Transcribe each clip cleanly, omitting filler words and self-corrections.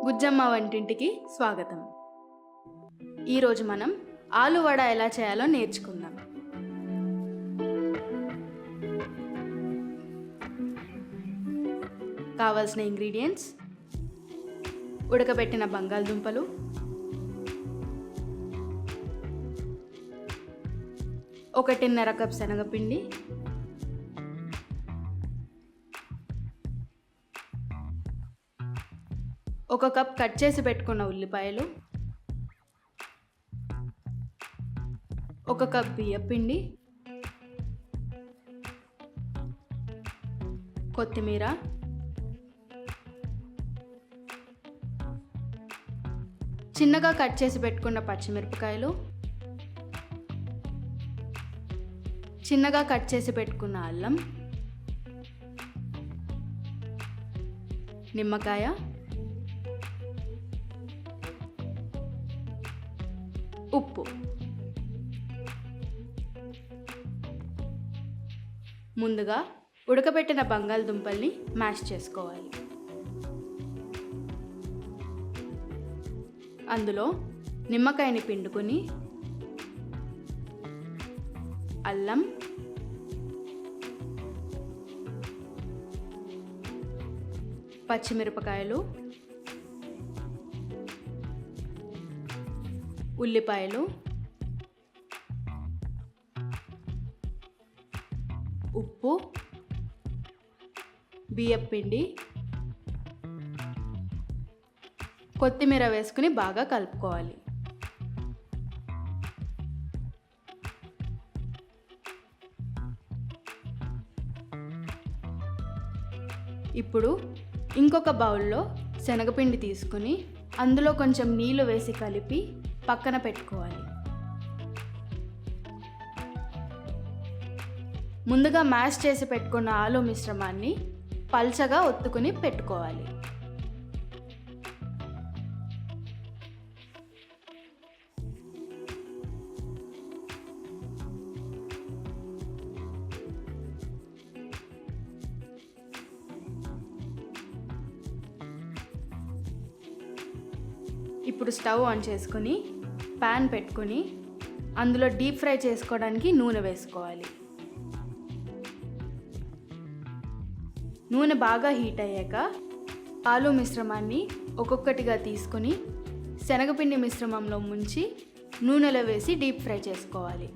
బుజ్జమ్మ వంటింటికి స్వాగతం. ఈరోజు మనం ఆలు వడ ఎలా చేయాలో నేర్చుకుందాం. కావాల్సిన ఇంగ్రీడియంట్స్: ఉడకబెట్టిన బంగాళదుంపలు, ఒకటిన్నర కప్ శనగపిండి, ఒక కప్ కట్ చేసి పెట్టుకున్న ఉల్లిపాయలు, ఒక కప్ బియ్యపిండి, కొత్తిమీర, చిన్నగా కట్ చేసి పెట్టుకున్న పచ్చిమిరపకాయలు, చిన్నగా కట్ చేసి పెట్టుకున్న అల్లం, నిమ్మకాయ, ఉప్పు. ముందుగా ఉడకబెట్టిన బంగాళదుంపల్ని మ్యాష్ చేసుకోవాలి. అందులో నిమ్మకాయని పిండుకొని అల్లం, పచ్చిమిరపకాయలు, ఉల్లిపాయలు, ఉప్పు, బియ్యపిండి, కొత్తిమీర వేసుకుని బాగా కలుపుకోవాలి. ఇప్పుడు ఇంకొక బౌల్లో శనగపిండి తీసుకుని అందులో కొంచెం నీళ్లు వేసి కలిపి పక్కన పెట్టుకోవాలి. ముందుగా మ్యాష్ చేసి పెట్టుకున్న ఆలు మిశ్రమాన్ని పల్చగా ఒత్తుకుని పెట్టుకోవాలి. ఇప్పుడు స్టవ్ ఆన్ చేసుకొని ప్యాన్ పెట్టుకొని అందులో డీప్ ఫ్రై చేసుకోవడానికి నూనె వేసుకోవాలి. నూనె బాగా హీట్ అయ్యాక ఆలు మిశ్రమాన్ని ఒక్కొక్కటిగా తీసుకొని శనగపిండి మిశ్రమంలో ముంచి నూనెలో వేసి డీప్ ఫ్రై చేసుకోవాలి.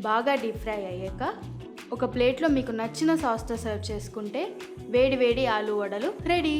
బాగా డీప్ ఫ్రై అయ్యాక ఒక ప్లేట్లో మీకు నచ్చిన సాస్తో సర్వ్ చేసుకుంటే వేడి వేడి ఆలు వడలు రెడీ.